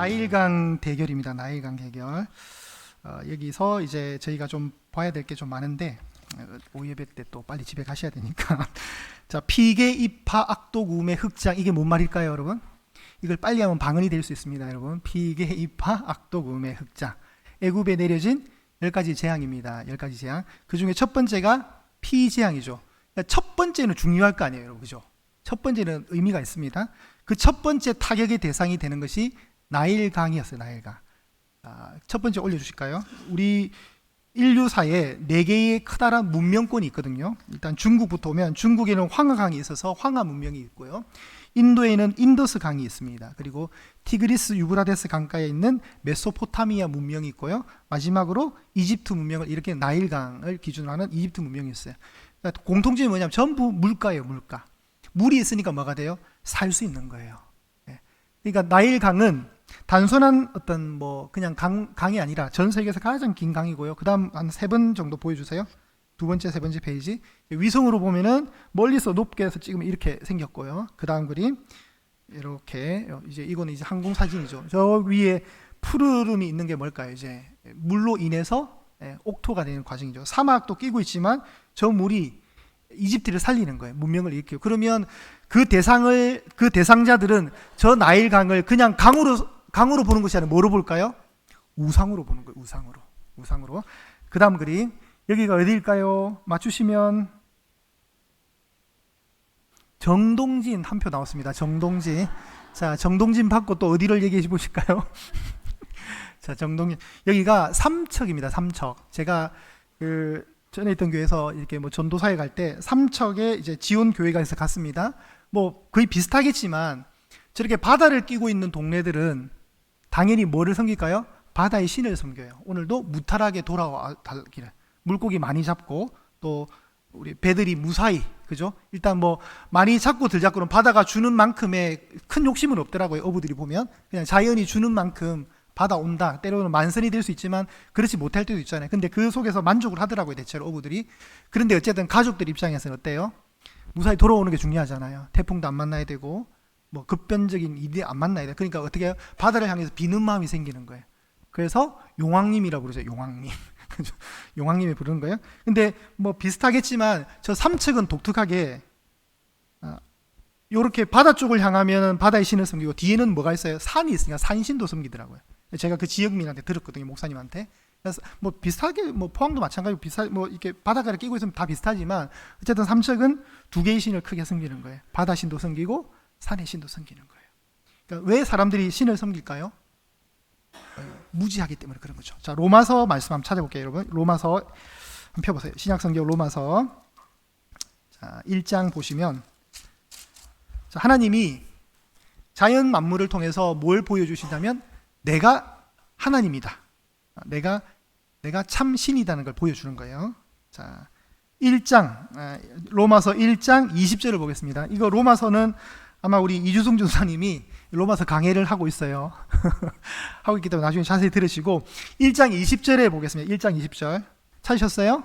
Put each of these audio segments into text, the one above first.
나일강 대결입니다. 나일강 대결. 여기서 이제 저희가 좀 봐야 될 게 좀 많은데 오후 예배 때 또 빨리 집에 가셔야 되니까 자, 피계 입하 악독음의 흑장, 이게 뭔 말일까요, 여러분? 이걸 빨리 하면 방언이 될 수 있습니다, 여러분. 피계 입하 악독음의 흑장. 애굽에 내려진 10가지 재앙입니다. 10가지 재앙. 그 중에 첫 번째가 피재앙이죠. 그러니까 첫 번째는 중요할 거 아니에요, 여러분. 그죠? 첫 번째는 의미가 있습니다. 그 첫 번째 타격의 대상이 되는 것이 나일강이었어요. 나일강. 첫 번째 올려주실까요? 우리 인류사에 4개의 커다란 문명권이 있거든요. 일단 중국부터 오면 중국에는 황하강이 있어서 황하 문명이 있고요. 인도에는 인더스 강이 있습니다. 그리고 티그리스 유브라데스 강가에 있는 메소포타미아 문명이 있고요. 마지막으로 이집트 문명을, 이렇게 나일강을 기준으로 하는 이집트 문명이 있어요. 그러니까 공통점이 뭐냐면 전부 물가예요. 물가. 물이 있으니까 뭐가 돼요? 살 수 있는 거예요. 그러니까 나일강은 단순한 어떤 뭐 그냥 강이 아니라 전 세계에서 가장 긴 강이고요. 그 다음 한 3번 정도 보여주세요. 두 번째, 세 번째 페이지. 위성으로 보면은 멀리서 높게 해서 찍으면 이렇게 생겼고요. 그 다음 그림 이렇게, 이제 이거는 이제 항공 사진이죠. 저 위에 푸르름이 있는 게 뭘까요? 이제 물로 인해서 옥토가 되는 과정이죠. 사막도 끼고 있지만 저 물이 이집트를 살리는 거예요. 문명을 일으키고. 그러면 그 대상자들은 저 나일강을 그냥 강으로 보는 것이 아니라 뭐로 볼까요? 우상으로 보는 거예요. 우상으로. 그 다음 그림. 여기가 어디일까요? 맞추시면 정동진 한 표 나왔습니다. 정동진. 자, 정동진 받고 또 어디를 얘기해 보실까요? 자, 정동진. 여기가 삼척입니다. 삼척. 제가 전에 있던 교회에서 이렇게 뭐 전도사에 갈 때 삼척에 이제 지원 교회가 있어서 갔습니다. 뭐 거의 비슷하겠지만 저렇게 바다를 끼고 있는 동네들은 당연히 뭐를 섬길까요? 바다의 신을 섬겨요. 오늘도 무탈하게 돌아가기를. 물고기 많이 잡고 또 우리 배들이 무사히, 그죠? 일단 뭐 많이 잡고 덜 잡고는 바다가 주는 만큼의 큰 욕심은 없더라고요. 어부들이 보면 그냥 자연이 주는 만큼 바다 온다. 때로는 만선이 될 수 있지만 그렇지 못할 때도 있잖아요. 근데 그 속에서 만족을 하더라고요, 대체로 어부들이. 그런데 어쨌든 가족들 입장에서는 어때요? 무사히 돌아오는 게 중요하잖아요. 태풍도 안 만나야 되고 뭐 급변적인 일이 안 만나야 돼. 그러니까 어떻게 해요? 바다를 향해서 비는 마음이 생기는 거예요. 그래서 용왕님이라고 그러죠. 용왕님. 용왕님이 부르는 거예요. 근데 뭐 비슷하겠지만 저 삼척은 독특하게 요렇게 바다 쪽을 향하면 바다의 신을 섬기고 뒤에는 뭐가 있어요? 산이 있으니까 산신도 섬기더라고요. 제가 그 지역민한테 들었거든요, 목사님한테. 그래서 뭐 비슷하게, 뭐 포항도 마찬가지고 뭐 이렇게 바닷가를 끼고 있으면 다 비슷하지만 어쨌든 삼척은 2개의 신을 크게 섬기는 거예요. 바다 신도 섬기고 산의 신도 섬기는 거예요. 그러니까 왜 사람들이 신을 섬길까요? 무지하기 때문에 그런 거죠. 자, 로마서 말씀 한번 찾아볼게요, 여러분. 로마서 한번 펴보세요. 신약성경 로마서. 자, 1장 보시면, 자, 하나님이 자연 만물을 통해서 뭘 보여주시냐면 내가 하나님이다. 내가 참 신이다는 걸 보여주는 거예요. 자, 1장 로마서 1장 20절을 보겠습니다. 이거 로마서는 아마 우리 이주승 전사님이 로마서 강해를 하고 있어요. 하고 있기 때문에 나중에 자세히 들으시고 1장 20절에 보겠습니다. 1장 20절 찾으셨어요?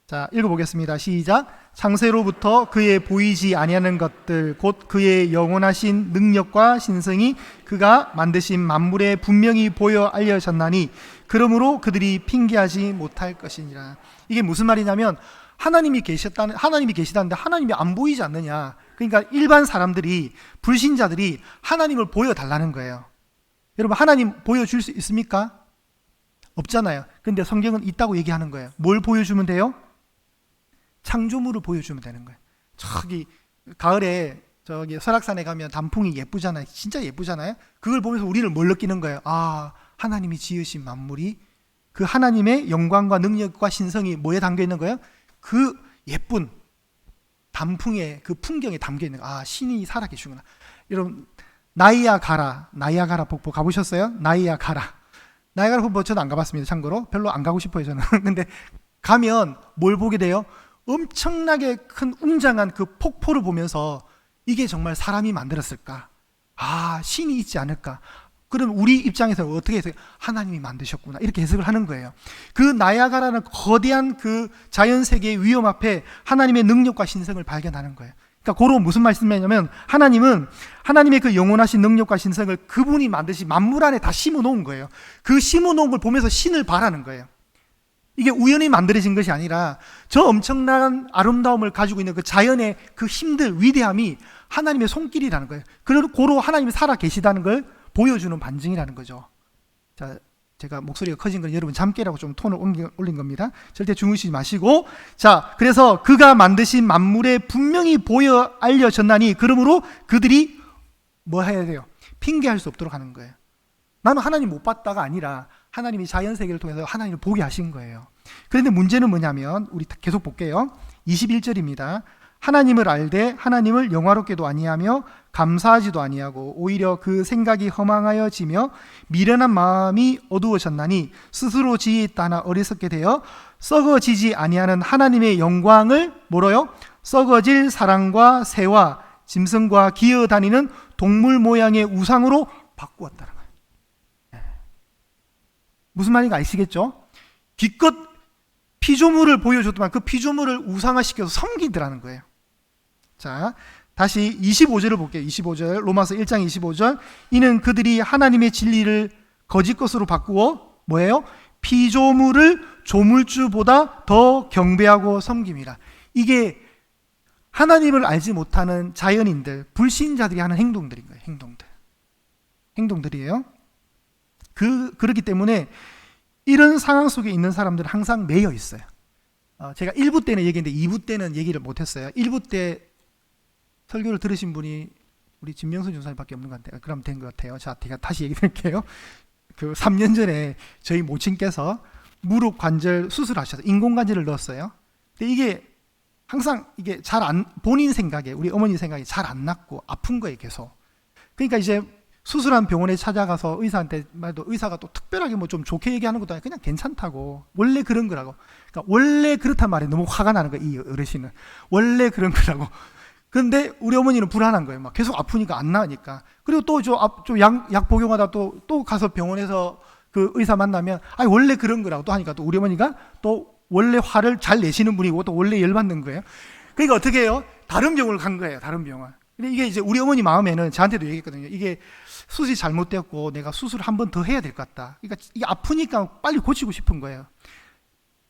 자, 읽어보겠습니다. 시작. 창세로부터 그의 보이지 아니하는 것들 곧 그의 영원하신 능력과 신성이 그가 만드신 만물에 분명히 보여 알려졌나니 그러므로 그들이 핑계하지 못할 것이니라. 이게 무슨 말이냐면 하나님이 계시다는데 하나님이 안 보이지 않느냐. 그러니까 일반 사람들이, 불신자들이 하나님을 보여달라는 거예요. 여러분, 하나님 보여줄 수 있습니까? 없잖아요. 근데 성경은 있다고 얘기하는 거예요. 뭘 보여주면 돼요? 창조물을 보여주면 되는 거예요. 저기 가을에 저기 설악산에 가면 단풍이 예쁘잖아요. 진짜 예쁘잖아요. 그걸 보면서 우리는 뭘 느끼는 거예요? 아, 하나님이 지으신 만물이 그 하나님의 영광과 능력과 신성이 뭐에 담겨 있는 거예요? 그 예쁜 단풍의 그 풍경에 담겨 있는 거예요. 아, 신이 살아계시구나. 여러분, 나이아가라 폭포 가보셨어요? 나이아가라 폭포 저는 안 가봤습니다. 참고로 별로 안 가고 싶어요, 저는. 근데 가면 뭘 보게 돼요? 엄청나게 큰 웅장한 그 폭포를 보면서 이게 정말 사람이 만들었을까? 아, 신이 있지 않을까? 그럼 우리 입장에서 어떻게 해서 하나님이 만드셨구나 이렇게 해석을 하는 거예요. 그 나야가라는 거대한 그 자연 세계의 위험 앞에 하나님의 능력과 신성을 발견하는 거예요. 그러니까 그런 무슨 말씀이냐면 하나님은 하나님의 그 영원하신 능력과 신성을 그분이 만드신 만물 안에 다 심어 놓은 거예요. 그 심어 놓은 걸 보면서 신을 바라는 거예요. 이게 우연히 만들어진 것이 아니라 저 엄청난 아름다움을 가지고 있는 그 자연의 그 힘들, 위대함이 하나님의 손길이라는 거예요. 그리고 고로 하나님이 살아 계시다는 걸 보여주는 반증이라는 거죠. 자, 제가 목소리가 커진 건 여러분 잠깨라고 좀 톤을 올린 겁니다. 절대 주무시지 마시고, 자, 그래서 그가 만드신 만물에 분명히 보여 알려졌나니 그러므로 그들이 뭐 해야 돼요? 핑계할 수 없도록 하는 거예요. 나는 하나님 못 봤다가 아니라 하나님이 자연세계를 통해서 하나님을 보게 하신 거예요. 그런데 문제는 뭐냐면, 우리 계속 볼게요. 21절입니다. 하나님을 알되 하나님을 영화롭게도 아니하며 감사하지도 아니하고 오히려 그 생각이 허망하여지며 미련한 마음이 어두워졌나니 스스로 지혜있다 하나 어리석게 되어 썩어지지 아니하는 하나님의 영광을 뭐로요? 썩어질 사람과 새와 짐승과 기어다니는 동물 모양의 우상으로 바꾸었다는 거예요. 무슨 말인가 아시겠죠? 기껏 피조물을 보여줬더만 그 피조물을 우상화시켜서 섬기더라는 거예요. 자, 다시 25절을 볼게요. 25절, 로마서 1장 25절. 이는 그들이 하나님의 진리를 거짓 것으로 바꾸어 뭐예요? 피조물을 조물주보다 더 경배하고 섬김이라. 이게 하나님을 알지 못하는 자연인들, 불신자들이 하는 행동들인 거예요. 행동들이에요. 그렇기 때문에 이런 상황 속에 있는 사람들은 항상 매여 있어요. 제가 1부 때는 얘기했는데 2부 때는 얘기를 못했어요. 1부 때 설교를 들으신 분이 우리 진명선 전사님밖에 없는 것 같아요. 그럼 된 것 같아요. 자, 제가 다시 얘기 드릴게요. 그 3년 전에 저희 모친께서 무릎 관절 수술하셔서 인공관절을 넣었어요. 근데 이게 항상 이게 본인 생각에, 우리 어머니 생각에 잘 안 낫고 아픈 거예요, 계속. 그러니까 이제 수술한 병원에 찾아가서 의사한테 말도, 의사가 또 특별하게 뭐 좀 좋게 얘기하는 것도 아니고 그냥 괜찮다고, 원래 그런 거라고. 그러니까 원래 그렇단 말에 너무 화가 나는 거예요, 이 어르신은. 원래 그런 거라고. 근데 우리 어머니는 불안한 거예요. 막 계속 아프니까 안 나으니까. 그리고 또 약 복용하다 또 가서 병원에서 그 의사 만나면, 아니 원래 그런 거라고 또 하니까 또 우리 어머니가 또 원래 화를 잘 내시는 분이고 또 원래 열받는 거예요. 그러니까 어떻게 해요? 다른 병원을 간 거예요. 다른 병원. 근데 이게 이제 우리 어머니 마음에는, 저한테도 얘기했거든요. 이게 수술이 잘못되었고 내가 수술을 한 번 더 해야 될 것 같다. 그러니까 이게 아프니까 빨리 고치고 싶은 거예요.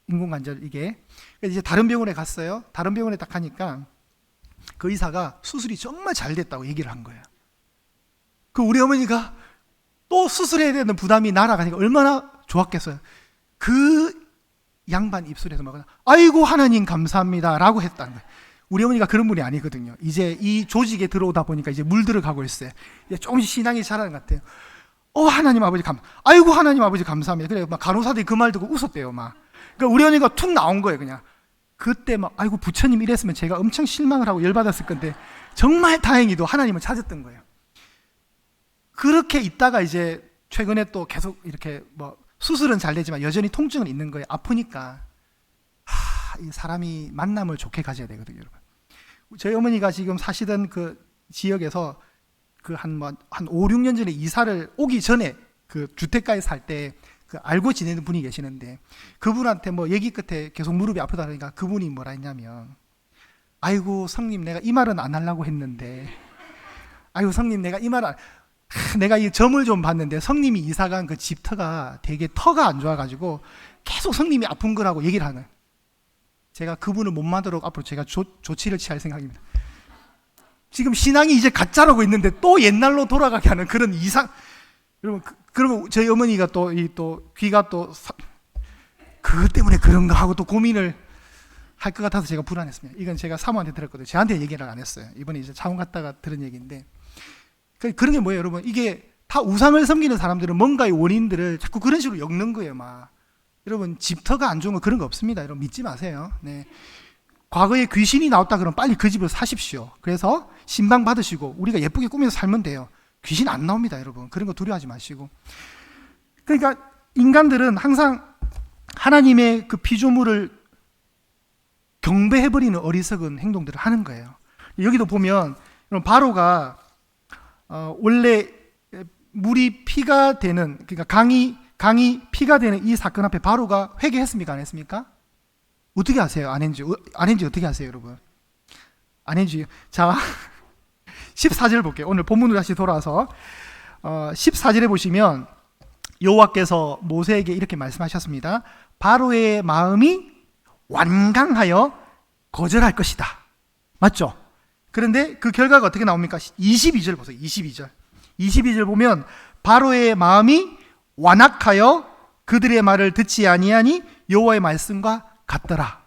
인공관절 이게. 그래서 이제 다른 병원에 갔어요. 다른 병원에 딱 가니까 그 의사가 수술이 정말 잘 됐다고 얘기를 한 거예요. 그 우리 어머니가 또 수술해야 되는 부담이 날아가니까 얼마나 좋았겠어요. 그 양반 입술에서 막 아이고 하나님 감사합니다 라고 했다는 거예요. 우리 어머니가 그런 분이 아니거든요. 이제 이 조직에 들어오다 보니까 이제 물들어가고 있어요. 이제 조금씩 신앙이 자라는 것 같아요. 하나님 아버지 아이고 하나님 아버지 감사합니다. 그래 막 간호사들이 그 말 듣고 웃었대요. 막. 그러니까 우리 어머니가 툭 나온 거예요. 그냥 그때 막 아이고 부처님 이랬으면 제가 엄청 실망을 하고 열받았을 건데 정말 다행히도 하나님을 찾았던 거예요. 그렇게 있다가 이제 최근에 또 계속 이렇게 뭐 수술은 잘 되지만 여전히 통증은 있는 거예요. 아프니까. 이 사람이 만남을 좋게 가져야 되거든요, 여러분. 저희 어머니가 지금 사시던 그 지역에서 그 한 5, 6년 전에 이사를 오기 전에 그 주택가에 살 때 그 알고 지내는 분이 계시는데, 그분한테 뭐 얘기 끝에 계속 무릎이 아프다 그러니까 그분이 뭐라 했냐면, 아이고 성님 내가 이 말은 안 하려고 했는데, 아이고 성님 내가 이 말은 내가 이 점을 좀 봤는데 성님이 이사간 그 집터가 되게 터가 안 좋아가지고 계속 성님이 아픈 거라고 얘기를 하는. 제가 그분을 못 만나도록 앞으로 제가 조치를 취할 생각입니다. 지금 신앙이 이제 가짜라고 있는데 또 옛날로 돌아가게 하는 그런 이상. 여러분, 그러면 저희 어머니가 또 귀가 또 그것 때문에 그런가 하고 또 고민을 할 것 같아서 제가 불안했습니다. 이건 제가 사모한테 들었거든요. 저한테 얘기를 안 했어요. 이번에 이제 차원 갔다가 들은 얘기인데, 그런 게 뭐예요, 여러분? 이게 다 우상을 섬기는 사람들은 뭔가의 원인들을 자꾸 그런 식으로 엮는 거예요, 막. 여러분, 집터가 안 좋은 거 그런 거 없습니다. 여러분 믿지 마세요. 네. 과거에 귀신이 나왔다 그러면 빨리 그 집을 사십시오. 그래서 신방 받으시고 우리가 예쁘게 꾸며서 살면 돼요. 귀신 안 나옵니다, 여러분. 그런 거 두려워하지 마시고. 그러니까 인간들은 항상 하나님의 그 피조물을 경배해버리는 어리석은 행동들을 하는 거예요. 여기도 보면 바로가 원래 물이 피가 되는, 그러니까 강이 피가 되는 이 사건 앞에 바로가 회개했습니까? 안 했습니까? 어떻게 하세요? 안 했는지 어떻게 하세요, 여러분? 안 했는지. 자, 14절 볼게요. 오늘 본문으로 다시 돌아와서 14절에 보시면 여호와께서 모세에게 이렇게 말씀하셨습니다. 바로의 마음이 완강하여 거절할 것이다. 맞죠? 그런데 그 결과가 어떻게 나옵니까? 22절 보세요. 22절 보면 바로의 마음이 완악하여 그들의 말을 듣지 아니하니 여호와의 말씀과 같더라.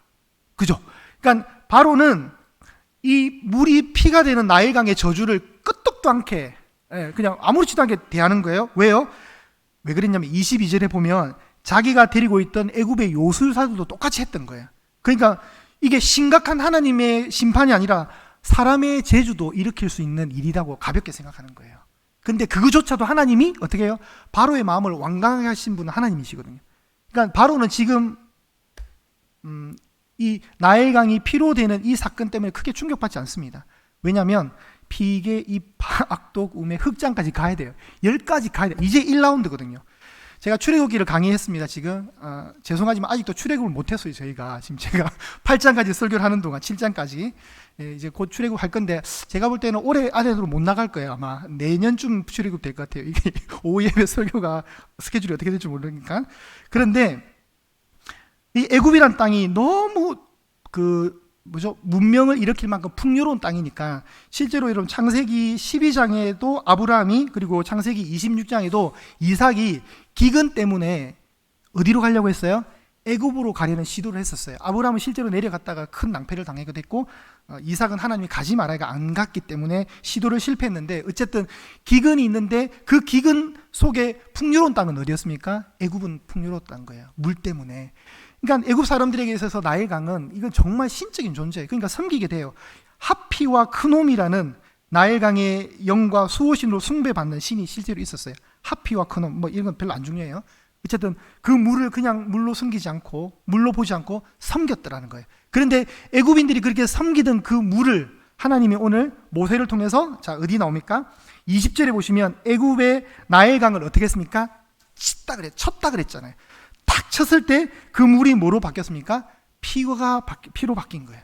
그죠? 그러니까 바로는 이 물이 피가 되는 나일강의 저주를 끄떡도 않게 그냥 아무렇지도 않게 대하는 거예요. 왜요? 왜 그랬냐면 22절에 보면 자기가 데리고 있던 애굽의 요술사들도 똑같이 했던 거예요. 그러니까 이게 심각한 하나님의 심판이 아니라 사람의 재주도 일으킬 수 있는 일이라고 가볍게 생각하는 거예요. 근데 그거조차도 하나님이 어떻게 해요? 바로의 마음을 완강하게 하신 분은 하나님이시거든요. 그러니까 바로는 지금 이 나일강이 피로 되는 이 사건 때문에 크게 충격받지 않습니다. 왜냐하면 피계, 입하, 악독, 우매, 흑장까지 가야 돼요. 10가지 가야 돼요. 이제 1라운드거든요. 제가 출애굽기를 강의했습니다. 지금 죄송하지만 아직도 출애굽을 못했어요. 저희가 지금 제가 8장까지 설교를 하는 동안 7장까지 이제 곧 출애굽 할 건데 제가 볼 때는 올해 안으로 못 나갈 거예요. 아마 내년쯤 출애굽 될 것 같아요. 이게 오후 예배 설교가 스케줄이 어떻게 될지 모르니까. 그런데 이 애굽이란 땅이 너무 문명을 일으킬 만큼 풍요로운 땅이니까 실제로 여러분 창세기 12장에도 아브라함이 그리고 창세기 26장에도 이삭이 기근 때문에 어디로 가려고 했어요? 애굽으로 가려는 시도를 했었어요. 아브라함은 실제로 내려갔다가 큰 낭패를 당하게 됐고 이삭은 하나님이 가지 말아야 안 갔기 때문에 시도를 실패했는데 어쨌든 기근이 있는데 그 기근 속에 풍요로운 땅은 어디였습니까? 애굽은 풍요로웠던 거예요. 물 때문에. 그러니까 애굽 사람들에게 있어서 나일강은 이건 정말 신적인 존재예요. 그러니까 섬기게 돼요. 하피와 크놈이라는 나일강의 영과 수호신으로 숭배받는 신이 실제로 있었어요. 하피와 크놈 이런 건 별로 안 중요해요. 어쨌든 그 물을 그냥 물로 숨기지 않고 물로 보지 않고 섬겼더라는 거예요. 그런데 애굽인들이 그렇게 섬기던 그 물을 하나님이 오늘 모세를 통해서 자 어디 나옵니까? 20절에 보시면 애굽의 나일강을 어떻게 했습니까? 쳤다 그랬잖아요. 탁 쳤을 때 그 물이 뭐로 바뀌었습니까? 피로 바뀐 거예요.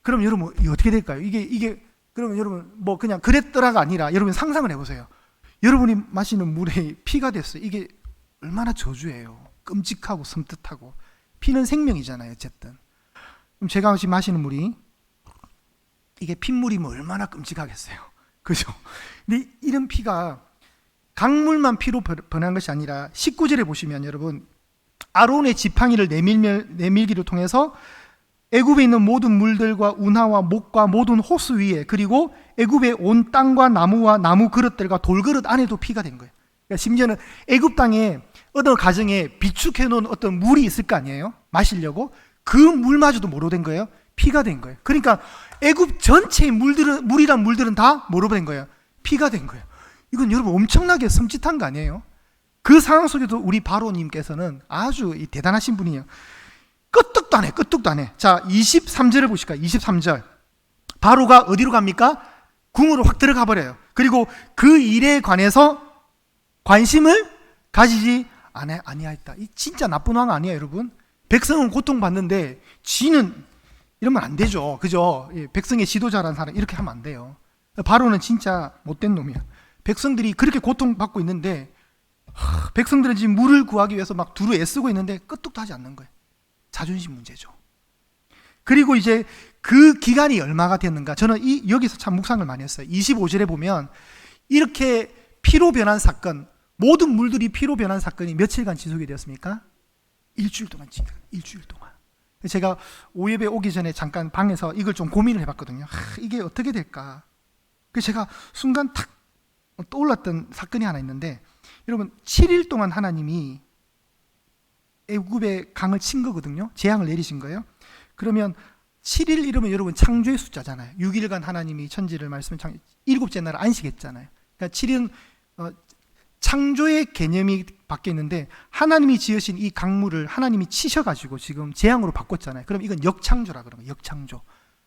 그럼 여러분 이게 어떻게 될까요? 이게 그러면 여러분 그냥 그랬더라가 아니라 여러분 상상을 해보세요. 여러분이 마시는 물에 피가 됐어요. 이게 얼마나 저주예요. 끔찍하고 섬뜩하고. 피는 생명이잖아요. 어쨌든. 그럼 제가 지금 마시는 물이 이게 핏물이면 얼마나 끔찍하겠어요. 그죠? 근데 이런 피가 강물만 피로 변한 것이 아니라 19절에 보시면 여러분 아론의 지팡이를 내밀기를 통해서 애굽에 있는 모든 물들과 운하와 목과 모든 호수 위에 그리고 애굽의 온 땅과 나무와 나무 그릇들과 돌그릇 안에도 피가 된 거예요. 그러니까 심지어는 애굽 땅에 어느 가정에 비축해 놓은 어떤 물이 있을 거 아니에요? 마시려고 그 물마저도 뭐로 된 거예요? 피가 된 거예요. 그러니까 애굽 전체의 물이란 물들은 다 뭐로 된 거예요? 피가 된 거예요. 이건 여러분 엄청나게 섬찟한 거 아니에요? 그 상황 속에도 우리 바로님께서는 아주 대단하신 분이에요. 끄떡도 안 해. 자, 23절을 보실까요? 23절. 바로가 어디로 갑니까? 궁으로 확 들어가 버려요. 그리고 그 일에 관해서 관심을 가지지 아니하였다. 이 진짜 나쁜 왕 아니에요, 여러분? 백성은 고통받는데 쥐는 이러면 안 되죠. 그죠? 백성의 지도자라는 사람 이렇게 하면 안 돼요. 바로는 진짜 못된 놈이야. 백성들이 그렇게 고통받고 있는데 백성들은 지금 물을 구하기 위해서 막 두루 애쓰고 있는데 끄떡도 하지 않는 거예요. 자존심 문제죠. 그리고 이제 그 기간이 얼마가 됐는가? 저는 여기서 참 묵상을 많이 했어요. 25절에 보면 이렇게 피로 변한 사건, 모든 물들이 피로 변한 사건이 며칠간 지속이 되었습니까? 일주일 동안. 제가 오예배 오기 전에 잠깐 방에서 이걸 좀 고민을 해봤거든요. 이게 어떻게 될까? 그래서 제가 순간 탁 떠올랐던 사건이 하나 있는데 여러분 7일 동안 하나님이 애굽의 강을 친 거거든요. 재앙을 내리신 거예요. 그러면 7일 이러면 여러분 창조의 숫자잖아요. 6일간 하나님이 천지를 말씀을 일곱째 날 안식했잖아요. 그러니까 7일은 창조의 개념이 바뀌었는데 하나님이 지으신 이 강물을 하나님이 치셔가지고 지금 재앙으로 바꿨잖아요. 그럼 이건 역창조라 그러면 역창조.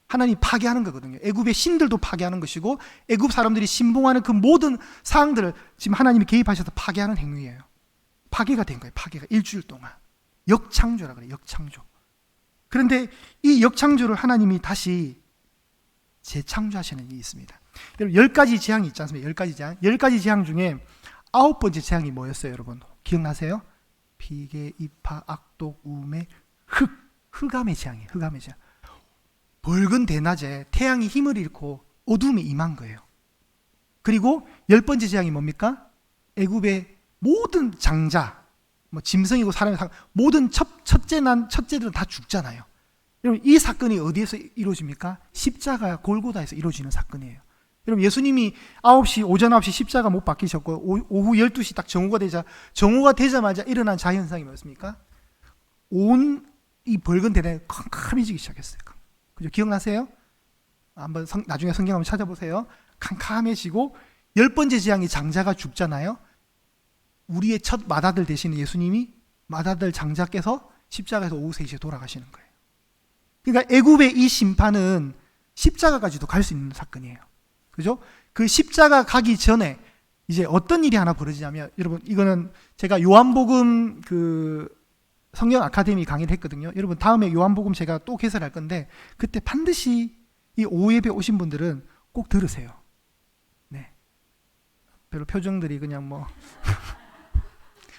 하나님이 파괴하는 거거든요. 애굽의 신들도 파괴하는 것이고 애굽 사람들이 신봉하는 그 모든 사항들을 지금 하나님이 개입하셔서 파괴하는 행위예요. 파괴가 된 거예요. 파괴가 일주일 동안. 역창조라 그래요. 역창조. 그런데 이 역창조를 하나님이 다시 재창조하시는 일이 있습니다. 여러분 10가지 재앙이 있지 않습니까? 10가지 재앙. 10가지 재앙 중에 9번째 재앙이 뭐였어요, 여러분? 기억나세요? 비계, 이파, 악독, 우매, 흑암의 재앙이에요. 흑암의 재앙. 밝은 대낮에 태양이 힘을 잃고 어둠이 임한 거예요. 그리고 10번째 재앙이 뭡니까? 애굽의 모든 장자, 뭐 짐승이고 사람이 모든 첫째들은 다 죽잖아요. 여러분 이 사건이 어디에서 이루어집니까? 십자가 골고다에서 이루어지는 사건이에요. 여러분 예수님이 오전 9시 십자가 못 박히셨고 오후 12시 딱 정오가 되자마자 일어난 자연상이 뭐였습니까? 온 이 밝은 대낮에 캄캄해지기 시작했어요. 그죠? 기억나세요? 한번 나중에 성경 한번 찾아보세요. 캄캄해지고 10번째 재앙이 장자가 죽잖아요. 우리의 첫 맏아들 되시는 예수님이 맏아들 장자께서 십자가에서 오후 3시에 돌아가시는 거예요. 그러니까 애굽의 이 심판은 십자가까지도 갈 수 있는 사건이에요. 그죠? 그 십자가 가기 전에 이제 어떤 일이 하나 벌어지냐면, 여러분 이거는 제가 요한복음 성경 아카데미 강의를 했거든요. 여러분 다음에 요한복음 제가 또 개설할 건데 그때 반드시 이 오후 예배 오신 분들은 꼭 들으세요. 네. 별로 표정들이 그냥 뭐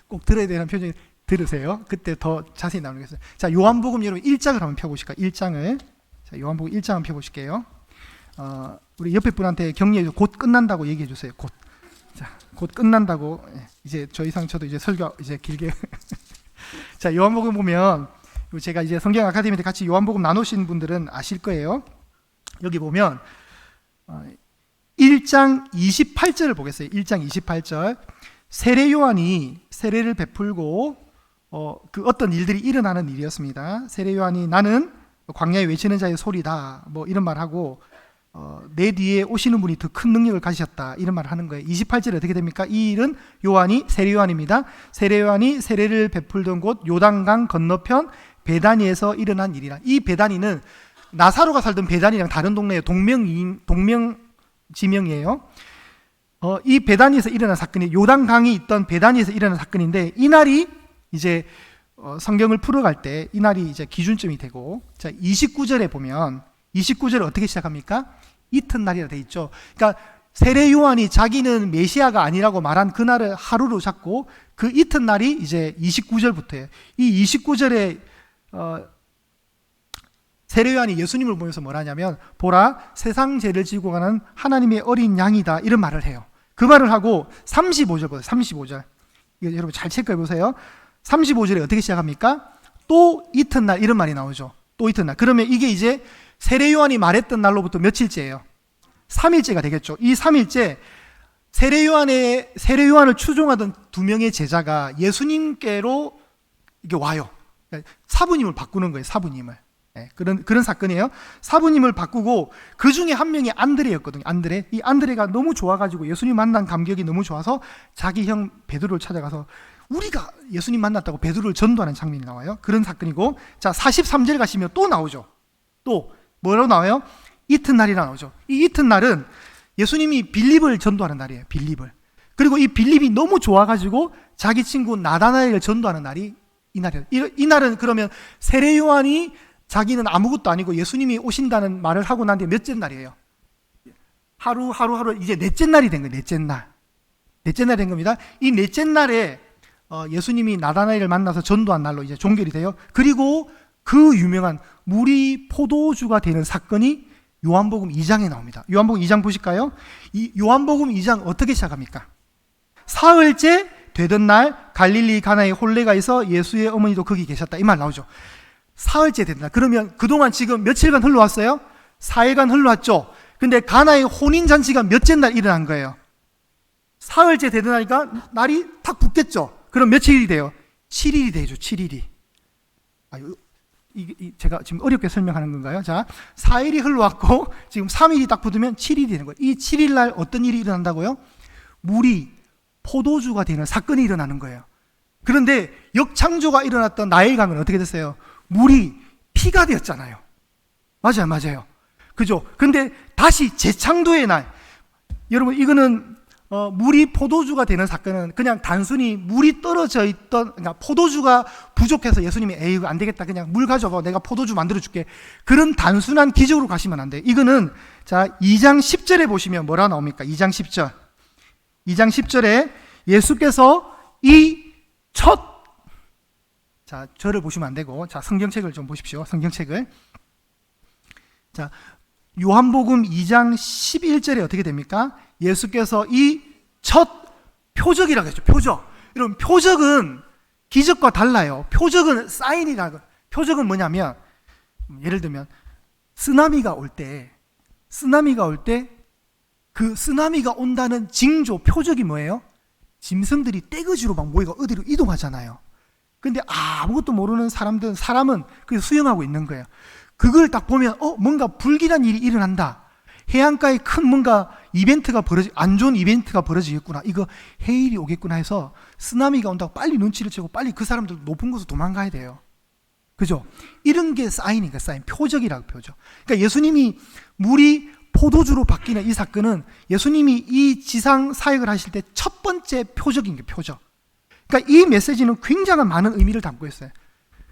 꼭 들어야 되는 표정이 들으세요. 그때 더 자세히 나누겠어요. 자, 요한복음 여러분 1장을 한번 펴보실까요? 1장을. 자, 요한복음 1장 한번 펴보실게요. 우리 옆에 분한테 격려해서 곧 끝난다고 얘기해 주세요. 곧. 자, 곧 끝난다고. 이제 저 이상 저도 이제 설교 이제 길게. 자, 요한복음 보면 제가 이제 성경 아카데미 때 같이 요한복음 나누신 분들은 아실 거예요. 여기 보면 1장 28절을 보겠어요. 1장 28절. 세례 요한이 세례를 베풀고 그 어떤 일들이 일어나는 일이었습니다. 세례 요한이 나는 광야에 외치는 자의 소리다 뭐 이런 말하고 내 뒤에 오시는 분이 더 큰 능력을 가지셨다 이런 말을 하는 거예요. 28절에 어떻게 됩니까? 이 일은 세례 요한입니다. 세례 요한이 세례를 베풀던 곳 요단강 건너편 베다니에서 일어난 일이라. 이 베다니는 나사로가 살던 베다니랑 다른 동네의 동명지명이에요. 이 베다니에서 일어난 사건이 요단강이 있던 베다니에서 일어난 사건인데 이 날이 이제 성경을 풀어갈 때 이 날이 이제 기준점이 되고, 자 29절에 보면 29절을 어떻게 시작합니까? 이튿날이라 돼 있죠. 그러니까 세례 요한이 자기는 메시아가 아니라고 말한 그날을 하루로 잡고 그 이튿날이 이제 29절부터예요. 이 29절에 세례 요한이 예수님을 보면서 뭐라 하냐면 보라 세상 죄를 지고 가는 하나님의 어린 양이다 이런 말을 해요. 그 말을 하고 35절 보세요. 35절. 이거 여러분 잘 체크해 보세요. 35절에 어떻게 시작합니까? 또 이튿날 이런 말이 나오죠. 또 이튿날. 그러면 이게 이제 세례 요한이 말했던 날로부터 며칠째예요? 3일째가 되겠죠. 이 3일째 세례 요한을 추종하던 2명의 제자가 예수님께로 이게 와요. 사부님을 바꾸는 거예요. 사부님을. 네, 그런 사건이에요. 사부님을 바꾸고 그 중에 한 명이 안드레였거든요. 이 안드레가 너무 좋아가지고 예수님 만난 감격이 너무 좋아서 자기 형 베드로를 찾아가서 우리가 예수님 만났다고 베드로를 전도하는 장면이 나와요. 그런 사건이고, 자 43절 가시면 또 나오죠. 또 뭐라고 나와요? 이튿날이라 나오죠. 이 이튿날은 예수님이 빌립을 전도하는 날이에요. 빌립을. 그리고 이 빌립이 너무 좋아가지고 자기 친구 나다나엘을 전도하는 날이 이 날이에요. 이 날은 그러면 세례 요한이 자기는 아무것도 아니고 예수님이 오신다는 말을 하고 난 뒤에 몇째 날이에요? 하루 이제 넷째 날이 된 거예요. 넷째 날이 된 겁니다. 이 넷째 날에 예수님이 나다나엘을 만나서 전도한 날로 이제 종결이 돼요. 그리고 그 유명한 물이 포도주가 되는 사건이 요한복음 2장에 나옵니다. 요한복음 2장 보실까요? 이 요한복음 2장 어떻게 시작합니까? 사흘째 되던 날 갈릴리 가나에 혼례가 있어 예수의 어머니도 거기 계셨다 이 말 나오죠. 사흘째 된다. 그러면 그동안 지금 며칠간 흘러왔어요? 4일간 흘러왔죠. 근데 가나의 혼인잔치가 몇째 날 일어난 거예요? 사흘째 되던 날이니까 날이 탁 붙겠죠. 그럼 며칠이 돼요? 7일이 되죠. 7일이. 제가 지금 어렵게 설명하는 건가요? 자, 4일이 흘러왔고 지금 3일이 딱 붙으면 7일이 되는 거예요. 이 7일 날 어떤 일이 일어난다고요? 물이 포도주가 되는 사건이 일어나는 거예요. 그런데 역창조가 일어났던 나일강은 어떻게 됐어요? 물이 피가 되었잖아요. 맞아요. 그죠? 근데 다시 재창조의 날. 여러분, 이거는 물이 포도주가 되는 사건은 그냥 단순히 물이 떨어져 있던, 그러니까 포도주가 부족해서 예수님이 에이 안 되겠다 그냥 물 가져와 내가 포도주 만들어 줄게, 그런 단순한 기적으로 가시면 안 돼요. 이거는 자 2장 10절에 보시면 뭐라 나옵니까? 2장 10절 2장 10절에 예수께서 이 첫, 자 저를 보시면 안 되고 자 성경책을 좀 보십시오. 성경책을. 자 요한복음 2장 11절에 어떻게 됩니까? 예수께서 이 첫 표적이라고 했죠. 표적. 여러분 표적은 기적과 달라요. 표적은 사인이라고. 표적은 뭐냐면 예를 들면 쓰나미가 올 때 그 쓰나미가 온다는 징조, 표적이 뭐예요? 짐승들이 떼거지로 막 모이가 어디로 이동하잖아요. 근데 아무것도 모르는 사람은 그 수영하고 있는 거예요. 그걸 딱 보면 뭔가 불길한 일이 일어난다. 해안가에 큰 뭔가 안 좋은 이벤트가 벌어지겠구나. 이거 해일이 오겠구나 해서 쓰나미가 온다고 빨리 눈치를 채고 빨리 그 사람들 높은 곳으로 도망가야 돼요. 그죠? 이런 게 사인이니까 사인, 표적이라고 표적. 그러니까 예수님이 물이 포도주로 바뀌는 이 사건은 예수님이 이 지상 사역을 하실 때 첫 번째 표적인 게 표적. 그러니까 이 메시지는 굉장한 많은 의미를 담고 있어요.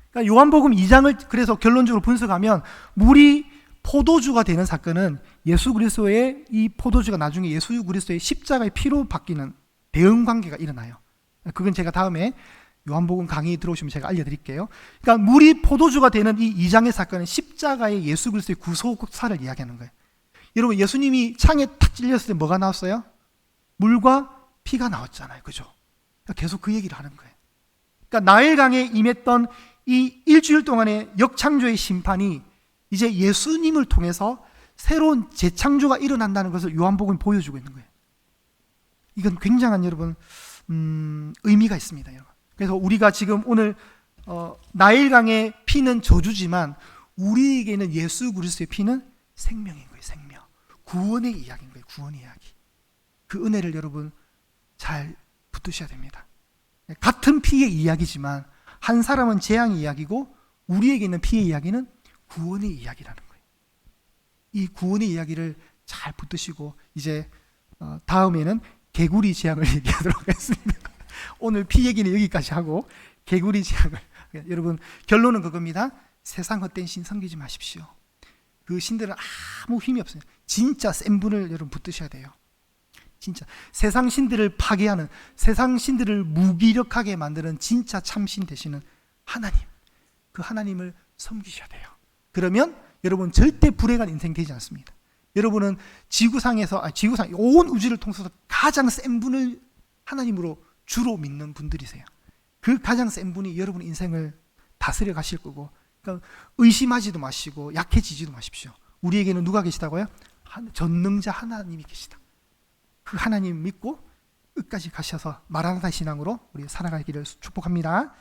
그러니까 요한복음 2장을 그래서 결론적으로 분석하면 물이 포도주가 되는 사건은 예수 그리스도의 이 포도주가 나중에 예수 그리스도의 십자가의 피로 바뀌는 대응 관계가 일어나요. 그건 제가 다음에 요한복음 강의 들어오시면 제가 알려드릴게요. 그러니까 물이 포도주가 되는 이 2장의 사건은 십자가의 예수 그리스도의 구속사를 이야기하는 거예요. 여러분 예수님이 창에 탁 찔렸을 때 뭐가 나왔어요? 물과 피가 나왔잖아요. 그죠? 그러니까 계속 그 얘기를 하는 거예요. 그러니까 나일강에 임했던 이 일주일 동안의 역창조의 심판이 이제 예수님을 통해서 새로운 재창조가 일어난다는 것을 요한복음이 보여주고 있는 거예요. 이건 굉장한 여러분 의미가 있습니다. 여러분. 그래서 우리가 지금 오늘 나일강의 피는 저주지만 우리에게는 예수 그리스도의 피는 생명인 거예요. 생명. 구원의 이야기인 거예요. 구원의 이야기. 그 은혜를 여러분 잘 붙드셔야 됩니다. 같은 피의 이야기지만 한 사람은 재앙의 이야기고 우리에게 있는 피의 이야기는 구원의 이야기라는 거예요. 이 구원의 이야기를 잘 붙드시고 이제 다음에는 개구리 재앙을 얘기하도록 하겠습니다. 오늘 피 얘기는 여기까지 하고 개구리 재앙을. 여러분 결론은 그겁니다. 세상 헛된 신 섬기지 마십시오. 그 신들은 아무 힘이 없어요. 진짜 센 분을 여러분 붙드셔야 돼요. 진짜 세상 신들을 파괴하는, 세상 신들을 무기력하게 만드는 진짜 참신 되시는 하나님, 그 하나님을 섬기셔야 돼요. 그러면 여러분 절대 불행한 인생 되지 않습니다. 여러분은 지구상에서 온 우주를 통해서 가장 센 분을 하나님으로 주로 믿는 분들이세요. 그 가장 센 분이 여러분 인생을 다스려 가실 거고, 그러니까 의심하지도 마시고 약해지지도 마십시오. 우리에게는 누가 계시다고요? 전능자 하나님이 계시다. 그 하나님 믿고 끝까지 가셔서 마라나다 신앙으로 우리 살아가기를 축복합니다.